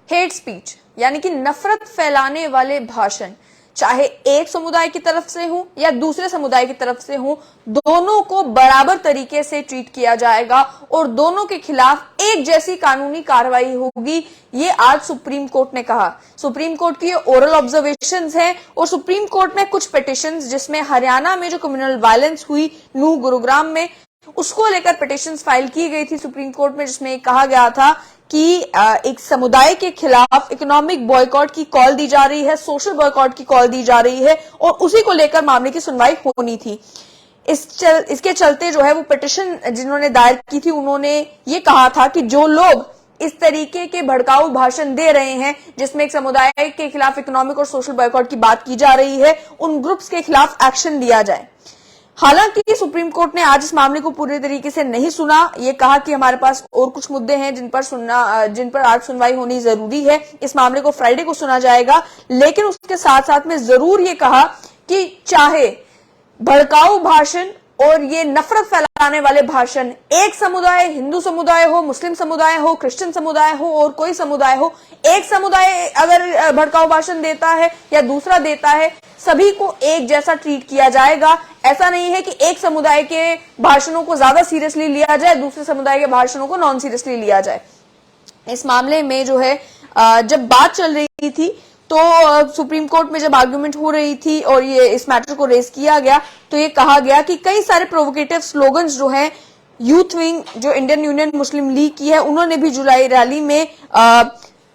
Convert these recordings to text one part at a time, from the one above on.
Hate speech यानी कि नफरत फैलाने वाले भाषण, चाहे एक समुदाय की तरफ से हो या दूसरे समुदाय की तरफ से हो, दोनों को बराबर तरीके से ट्रीट किया जाएगा और दोनों के खिलाफ एक जैसी कानूनी कार्रवाई होगी। ये आज सुप्रीम कोर्ट ने कहा। सुप्रीम कोर्ट की ओरल ऑब्जर्वेशंस हैं और सुप्रीम कोर्ट में कुछ पिटिशंस, जिसमें हरियाणा में जो कम्युनल वायलेंस हुई नूह गुरुग्राम में, उसको लेकर पिटिशंस फाइल की गई थी सुप्रीम कोर्ट में, जिसमें कहा गया था कि एक समुदाय के खिलाफ इकोनॉमिक बॉयकॉट की कॉल दी जा रही है, सोशल बॉयकॉट की कॉल दी जा रही है और उसी को लेकर मामले की सुनवाई होनी थी। इसके चलते जो है वो पिटिशन जिन्होंने दायर की थी, उन्होंने ये कहा था कि जो लोग इस तरीके के भड़काऊ भाषण दे रहे हैं जिसमें एक समुदाय के खिलाफ इकोनॉमिक और सोशल बॉयकॉट की बात की जा रही है, उन ग्रुप्स के खिलाफ एक्शन लिया जाए। हालांकि सुप्रीम कोर्ट ने आज इस मामले को पूरे तरीके से नहीं सुना। ये कहा कि हमारे पास और कुछ मुद्दे हैं जिन पर आज सुनवाई होनी जरूरी है। इस मामले को फ्राइडे को सुना जाएगा, लेकिन उसके साथ साथ में जरूर ये कहा कि चाहे भड़काऊ भाषण और ये नफरत फैलाने वाले भाषण एक समुदाय, हिंदू समुदाय हो, मुस्लिम समुदाय हो, क्रिश्चियन समुदाय हो और कोई समुदाय हो, एक समुदाय अगर भड़काऊ भाषण देता है या दूसरा देता है, सभी को एक जैसा ट्रीट किया जाएगा। ऐसा नहीं है कि एक समुदाय के भाषणों को ज्यादा सीरियसली लिया जाए, दूसरे समुदाय के भाषणों को नॉन सीरियसली लिया जाए। इस मामले में जो है जब बात चल रही थी तो सुप्रीम कोर्ट में जब आर्गुमेंट हो रही थी और ये इस मैटर को रेज किया गया तो ये कहा गया कि कई सारे प्रोवोकेटिव स्लोगन्स जो हैं, यूथ विंग जो इंडियन यूनियन मुस्लिम लीग की है, उन्होंने भी जुलाई रैली में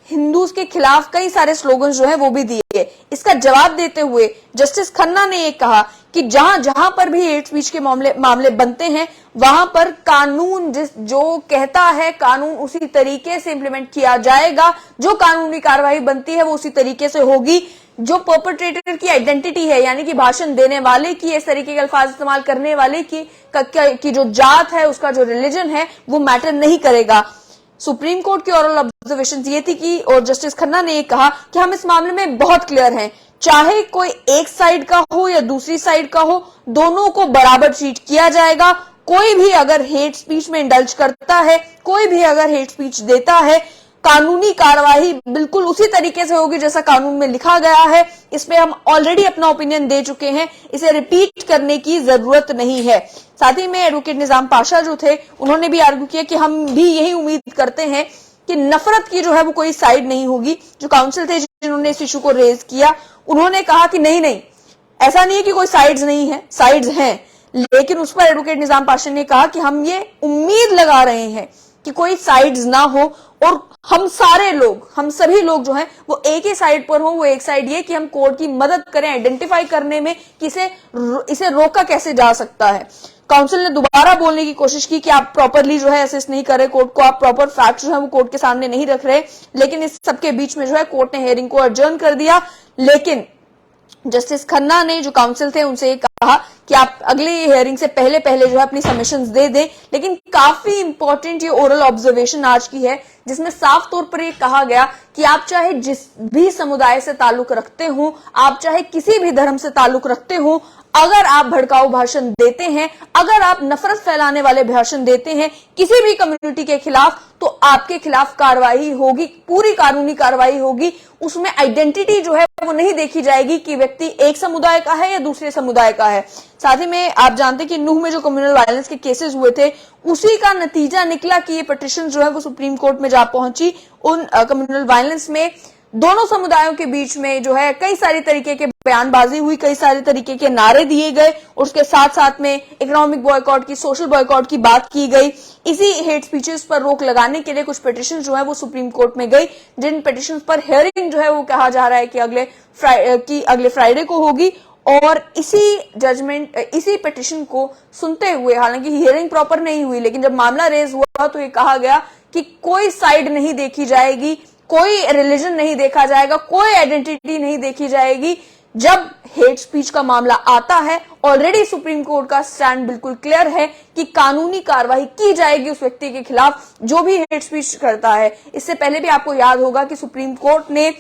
हिंदूज के खिलाफ कई सारे स्लोगन्स जो है वो भी दिए। इसका जवाब देते हुए जस्टिस खन्ना ने ये कहा कि जहां जहां पर भी हेट स्पीच के मामले बनते हैं, वहां पर कानून जो कहता है कानून उसी तरीके से इंप्लीमेंट किया जाएगा। जो कानूनी कार्रवाई बनती है वो उसी तरीके से होगी। जो परपेट्रेटर की आइडेंटिटी है, यानी कि भाषण देने वाले की, इस तरीके के अल्फाज इस्तेमाल करने वाले की जो जात है, उसका जो रिलीजन है, वो मैटर नहीं करेगा। सुप्रीम कोर्ट की ओरल ऑब्जर्वेशन ये थी कि और जस्टिस खन्ना ने ये कहा कि हम इस मामले में बहुत क्लियर हैं, चाहे कोई एक साइड का हो या दूसरी साइड का हो, दोनों को बराबर ट्रीट किया जाएगा। कोई भी अगर हेट स्पीच में इंडल्ज करता है, कोई भी अगर हेट स्पीच देता है, कानूनी कार्रवाई बिल्कुल उसी तरीके से होगी जैसा कानून में लिखा गया है। इसमें हम ऑलरेडी अपना ओपिनियन दे चुके हैं, इसे रिपीट करने की जरूरत नहीं है। साथ ही में एडवोकेट निजाम पाशा जो थे, उन्होंने भी आर्ग्यू किया कि हम भी यही उम्मीद करते हैं कि नफरत की जो है वो कोई साइड नहीं होगी। जो काउंसिल थे जिन्होंने इस इशू को रेज किया, उन्होंने कहा कि नहीं, ऐसा नहीं है कि कोई साइड्स नहीं है, साइड्स हैं, लेकिन उस पर एडवोकेट निजाम पाशा ने कहा कि हम ये उम्मीद लगा रहे हैं कि कोई साइड्स ना हो और हम सारे लोग, हम सभी लोग जो हैं वो एक ही साइड पर हो। वो एक साइड ये कि हम कोर्ट की मदद करें आइडेंटिफाई करने में कि इसे रोका कैसे जा सकता है। काउंसिल ने दोबारा बोलने की कोशिश की कि आप प्रॉपरली जो है असेस नहीं कर रहे कोर्ट को, आप प्रॉपर फैक्ट जो है वो कोर्ट के सामने नहीं रख रहे, लेकिन इस सबके बीच में जो है कोर्ट ने हियरिंग को अडजर्न कर दिया। लेकिन जस्टिस खन्ना ने, जो काउंसिल थे, उनसे ये कहा कि आप अगले हियरिंग से पहले जो है अपनी सबमिशंस दे दें। लेकिन काफी इंपॉर्टेंट ये ओरल ऑब्जर्वेशन आज की है, जिसमें साफ तौर पर ये कहा गया कि आप चाहे जिस भी समुदाय से ताल्लुक रखते हो, आप चाहे किसी भी धर्म से ताल्लुक रखते हो, अगर आप भड़काऊ भाषण देते हैं, अगर आप नफरत फैलाने वाले भाषण देते हैं किसी भी कम्युनिटी के खिलाफ, तो आपके खिलाफ कार्रवाई होगी, पूरी कानूनी कार्रवाई होगी। उसमें आइडेंटिटी जो है वो नहीं देखी जाएगी कि व्यक्ति एक समुदाय का है या दूसरे समुदाय का है। साथ ही में आप जानते हैं कि नूह में जो कम्युनल वायलेंस के केसेस हुए थे, उसी का नतीजा निकला कि ये पिटीशन जो है वो सुप्रीम कोर्ट में जा पहुंची। उन कम्युनल वायलेंस में दोनों समुदायों के बीच में जो है कई सारी तरीके के बयानबाजी हुई, कई सारे तरीके के नारे दिए गए और उसके साथ साथ में इकोनॉमिक बॉयकॉट की, सोशल बॉयकॉट की बात की गई। इसी हेट स्पीचेस पर रोक लगाने के लिए कुछ पिटीशन जो है वो सुप्रीम कोर्ट में गई, जिन पिटीशन पर हियरिंग जो है वो कहा जा रहा है कि अगले फ्राइडे को होगी। और इसी पिटीशन को सुनते हुए, हालांकि हियरिंग प्रॉपर नहीं हुई, लेकिन जब मामला रेज हुआ तो ये कहा गया कि कोई साइड नहीं देखी जाएगी, कोई रिलीजन नहीं देखा जाएगा, कोई आइडेंटिटी नहीं देखी जाएगी। जब हेट स्पीच का मामला आता है, ऑलरेडी सुप्रीम कोर्ट का स्टैंड बिल्कुल क्लियर है कि कानूनी कार्रवाई की जाएगी उस व्यक्ति के खिलाफ जो भी हेट स्पीच करता है। इससे पहले भी आपको याद होगा कि सुप्रीम कोर्ट ने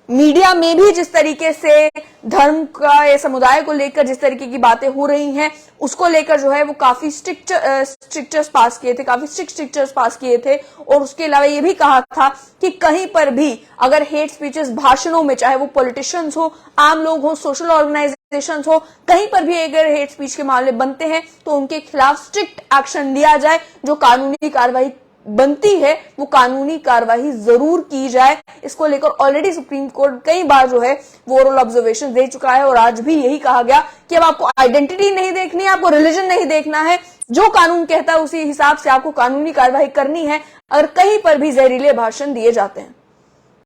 मीडिया में भी जिस तरीके से धर्म का या समुदाय को लेकर जिस तरीके की बातें हो रही हैं, उसको लेकर जो है वो काफी स्ट्रिक्चर्स पास किए थे, काफी स्ट्रिक्चर्स पास किए थे। और उसके अलावा ये भी कहा था कि कहीं पर भी अगर हेट स्पीचेस भाषणों में, चाहे वो पॉलिटिशियंस हो, आम लोग हो, सोशल ऑर्गेनाइजेशन हो, कहीं पर भी अगर हेट स्पीच के मामले बनते हैं तो उनके खिलाफ स्ट्रिक्ट एक्शन लिया जाए, जो कानूनी कार्रवाई बनती है वो कानूनी कार्रवाई जरूर की जाए। इसको लेकर ऑलरेडी सुप्रीम कोर्ट कई बार जो है वो ओरल ऑब्जर्वेशन दे चुका है और आज भी यही कहा गया कि अब आपको आइडेंटिटी नहीं देखनी है, आपको रिलीजन नहीं देखना है, जो कानून कहता है उसी हिसाब से आपको कानूनी कार्रवाई करनी है अगर कहीं पर भी जहरीले भाषण दिए जाते हैं।